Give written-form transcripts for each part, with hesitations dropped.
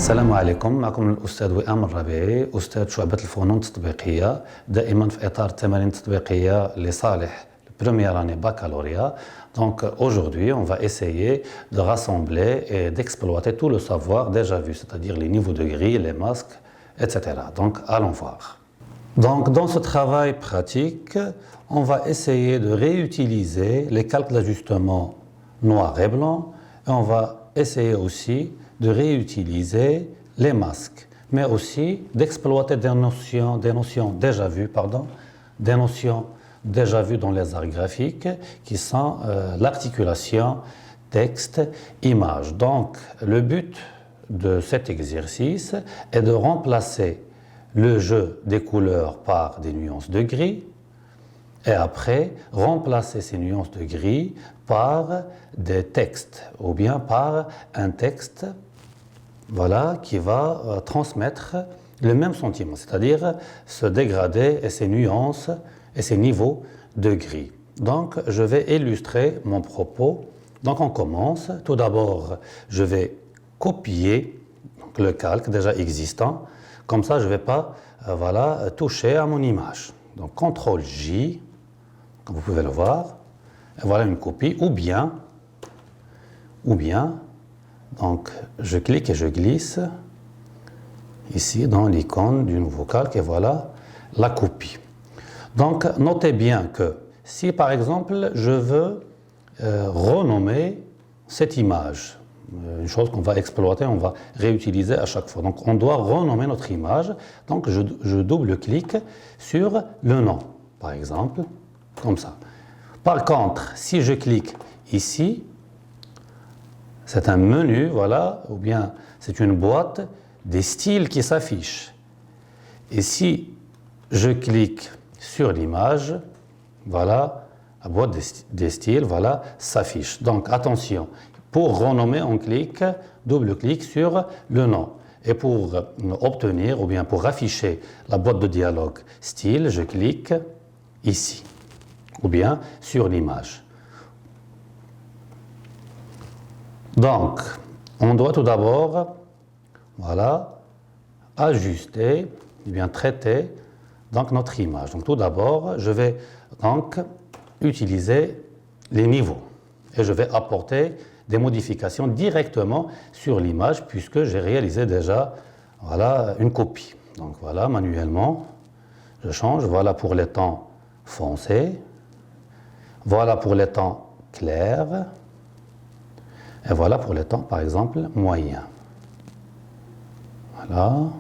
السلام عليكم. معكم الأستاذ وئام الربيعي، أستاذ شعبة الفنون التطبيقية، دائما في إطار التمارين التطبيقية لصالح première année baccalauréat. Donc aujourd'hui, on va essayer de rassembler et d'exploiter tout le savoir déjà vu, c'est-à-dire les niveaux de grille, les masques, etc. Donc allons voir. Donc dans ce travail pratique, on va essayer de réutiliser les calculs d'ajustement noir et blanc et on va essayer aussi de réutiliser les masques, mais aussi d'exploiter des notions déjà vues, dans les arts graphiques, qui sont l'articulation texte-image. Donc, le but de cet exercice est de remplacer le jeu des couleurs par des nuances de gris, et après, remplacer ces nuances de gris par des textes, ou bien par un texte qui va transmettre le même sentiment, c'est-à-dire ce dégradé et ces nuances et ces niveaux de gris. Donc, je vais illustrer mon propos. Donc, on commence. Tout d'abord, je vais copier le calque déjà existant. Comme ça, je ne vais pas toucher à mon image. Donc, CTRL-J, comme vous pouvez le voir. Et voilà une copie. Ou bien, donc, je clique et je glisse ici dans l'icône du nouveau calque et voilà la copie. Donc, notez bien que si par exemple je veux renommer cette image, une chose qu'on va exploiter, on va réutiliser à chaque fois. Donc, on doit renommer notre image. Donc, je double-clique sur le nom, par exemple, comme ça. Par contre, si je clique ici, c'est un menu, ou bien c'est une boîte des styles qui s'affiche. Et si je clique sur l'image, la boîte des styles, s'affiche. Donc attention, pour renommer, on double-clique sur le nom. Et pour obtenir, ou bien pour afficher la boîte de dialogue style, je clique ici, ou bien sur l'image. Donc, on doit tout d'abord, ajuster, ou bien traiter donc notre image. Donc, tout d'abord, je vais donc utiliser les niveaux et je vais apporter des modifications directement sur l'image puisque j'ai réalisé déjà une copie. Donc, manuellement, je change. Voilà pour les tons foncés. Voilà pour les tons clairs. Et voilà pour les temps, par exemple, moyens. Voilà.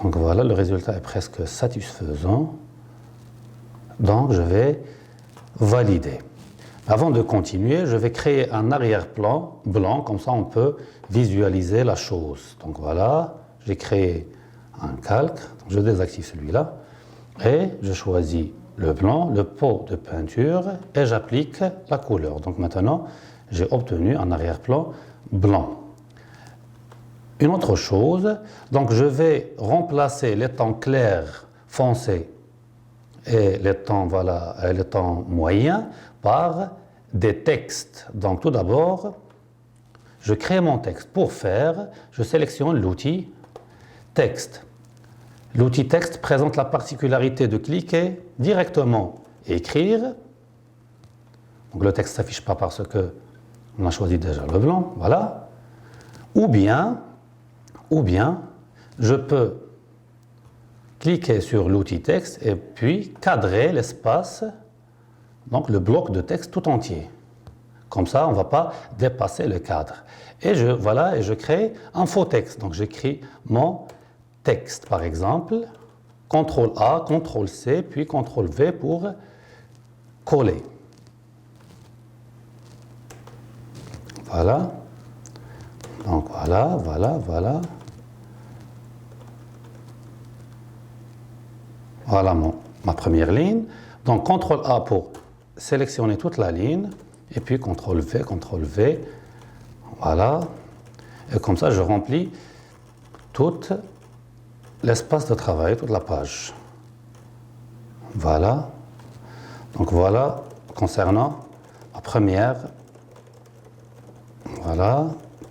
Donc voilà, le résultat est presque satisfaisant. Donc je vais valider. Avant de continuer, je vais créer un arrière-plan blanc, comme ça on peut visualiser la chose. Donc voilà, j'ai créé un calque, donc je désactive celui-là et je choisis le blanc, le pot de peinture et j'applique la couleur. Donc maintenant, j'ai obtenu un arrière-plan blanc. Une autre chose, donc je vais remplacer les tons clairs, foncés et les tons moyens par des textes. Donc tout d'abord, je crée mon texte. Pour faire, je sélectionne l'outil texte. L'outil texte présente la particularité de cliquer directement et écrire. Donc le texte ne s'affiche pas parce qu'on a choisi déjà le blanc, voilà. Ou bien, je peux cliquer sur l'outil texte et puis cadrer l'espace, donc le bloc de texte tout entier. Comme ça, on ne va pas dépasser le cadre. Et je crée un faux texte. Donc j'écris mon texte, par exemple, CTRL-A, CTRL-C, puis CTRL-V pour coller. Voilà. Donc voilà. Voilà ma première ligne. Donc CTRL-A pour sélectionner toute la ligne, et puis CTRL-V. Voilà. Et comme ça, je remplis tout l'espace de travail, toute la page. Voilà. Donc voilà, concernant la première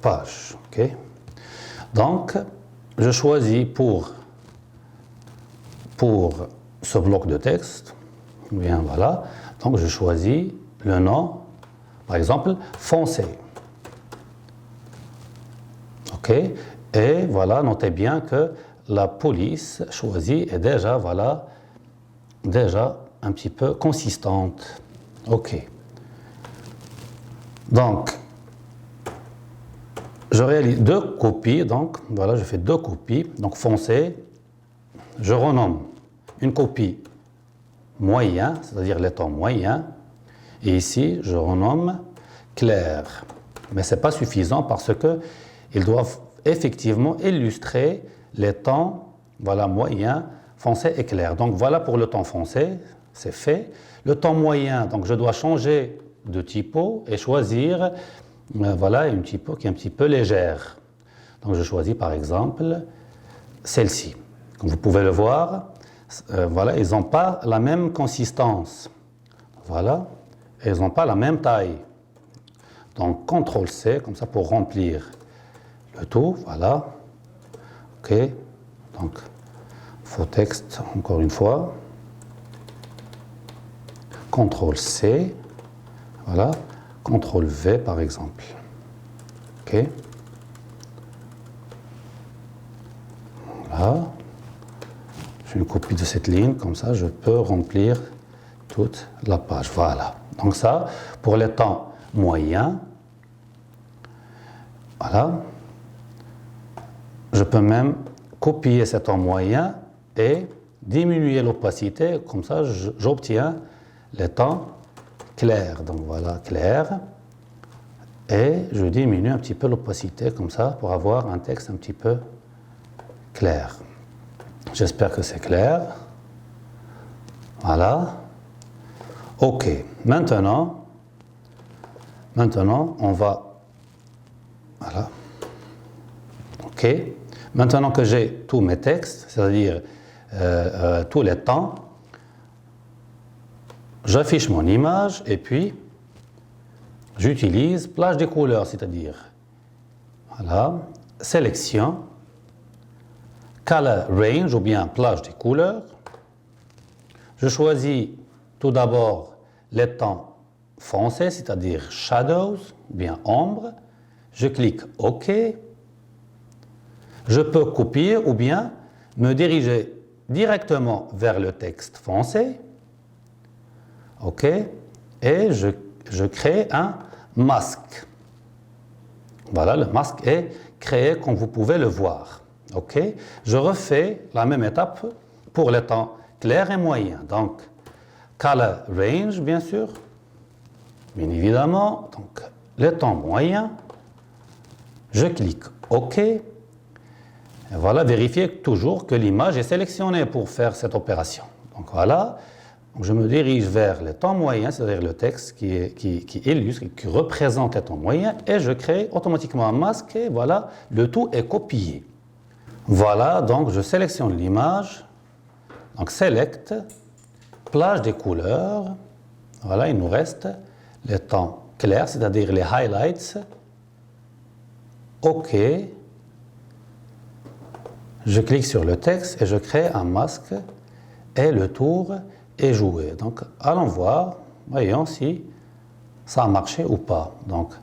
page. Okay. Donc, je choisis pour ce bloc de texte, bien voilà, donc je choisis le nom, par exemple, foncé. OK. Et voilà, notez bien que la police choisie est déjà, voilà, déjà un petit peu consistante. OK. Donc, je réalise 2 copies, donc voilà, je fais 2 copies. Donc, foncé, je renomme une copie moyen, c'est-à-dire les tons moyens. Et ici, je renomme clair. Mais ce n'est pas suffisant parce qu'ils doivent effectivement illustrer les tons, voilà, moyen, foncé et clair. Donc voilà pour le ton foncé, c'est fait. Le ton moyen, donc je dois changer de typo et choisir, voilà, une typo qui est un petit peu légère. Donc je choisis par exemple celle-ci. Comme vous pouvez le voir, voilà, ils n'ont pas la même consistance. Voilà, et ils n'ont pas la même taille. Donc CTRL-C, comme ça pour remplir le tout, voilà. OK, donc faux texte, encore une fois. CTRL-C, voilà. CTRL-V par exemple. OK. Voilà. J'ai une copie de cette ligne, comme ça je peux remplir toute la page. Voilà. Donc ça, pour les temps moyens, voilà. Je peux même copier cet temps moyen et diminuer l'opacité, comme ça j'obtiens les temps clairs. Donc voilà, clair. Et je diminue un petit peu l'opacité, comme ça, pour avoir un texte un petit peu clair. J'espère que c'est clair. Voilà. OK. Maintenant, on va... Voilà. OK. Maintenant que j'ai tous mes textes, c'est-à-dire tous les temps, j'affiche mon image et puis j'utilise plage des couleurs, c'est-à-dire, voilà, sélection, color range ou bien plage des couleurs. Je choisis tout d'abord les tons foncés, c'est-à-dire shadows, ou bien ombre. Je clique OK. Je peux copier ou bien me diriger directement vers le texte foncé. OK. Et je crée un masque. Voilà, le masque est créé comme vous pouvez le voir. OK. Je refais la même étape pour les temps clairs et moyens. Donc, color range, bien sûr. Bien évidemment. Donc, les temps moyens. Je clique OK. Et voilà, vérifiez toujours que l'image est sélectionnée pour faire cette opération. Donc voilà, donc je me dirige vers les temps moyens, c'est-à-dire le texte qui illustre, qui représente les temps moyens, et je crée automatiquement un masque, et voilà, le tout est copié. Voilà, donc je sélectionne l'image, donc select, plage des couleurs, voilà, il nous reste les temps clairs, c'est-à-dire les highlights, OK. Je clique sur le texte et je crée un masque et le tour est joué. Donc, allons voir, voyons si ça a marché ou pas. Donc,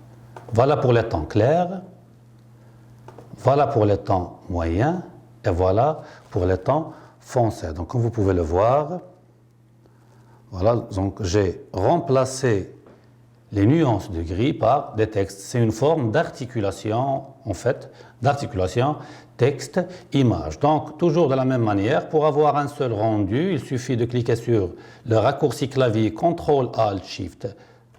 voilà pour les temps clairs, voilà pour les temps moyens et voilà pour les temps foncés. Donc, comme vous pouvez le voir, voilà, donc j'ai remplacé les nuances de gris par des textes. C'est une forme d'articulation, en fait, d'articulation texte-image. Donc, toujours de la même manière, pour avoir un seul rendu, il suffit de cliquer sur le raccourci clavier CTRL-ALT-SHIFT-E.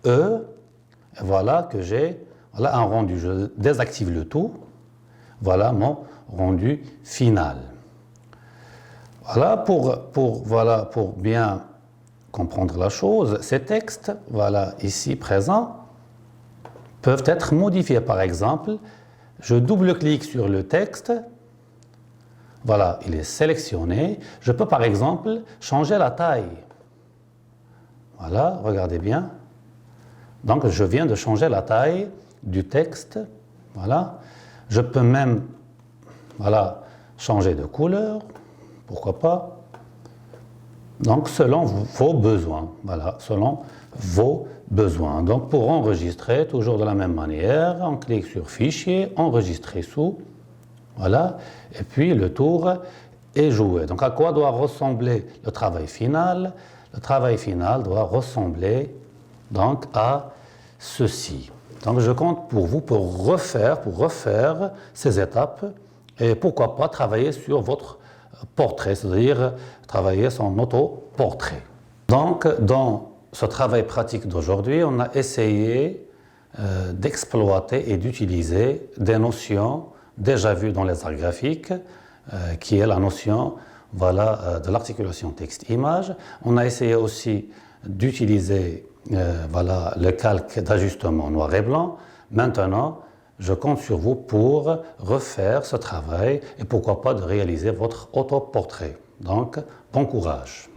Et voilà que j'ai voilà un rendu. Je désactive le tout. Voilà mon rendu final. Voilà pour bien comprendre la chose, ces textes, voilà, ici présents, peuvent être modifiés. Par exemple, je double-clique sur le texte, voilà, il est sélectionné. Je peux par exemple changer la taille. Voilà, regardez bien. Donc, je viens de changer la taille du texte. Voilà. Je peux même voilà, changer de couleur. Pourquoi pas? Donc, selon vos besoins. Voilà, selon vos besoins. Donc, pour enregistrer, toujours de la même manière, on clique sur Fichier, Enregistrer sous. Voilà. Et puis, le tour est joué. Donc, à quoi doit ressembler le travail final? Le travail final doit ressembler donc à ceci. Donc je compte pour vous pour refaire ces étapes et pourquoi pas travailler sur votre portrait, c'est-à-dire travailler son autoportrait. Donc dans ce travail pratique d'aujourd'hui, on a essayé d'exploiter et d'utiliser des notions déjà vues dans les arts graphiques, qui est la notion voilà, de l'articulation texte-image. On a essayé aussi d'utiliser voilà, le calque d'ajustement noir et blanc. Maintenant, je compte sur vous pour refaire ce travail et pourquoi pas de réaliser votre autoportrait. Donc, bon courage.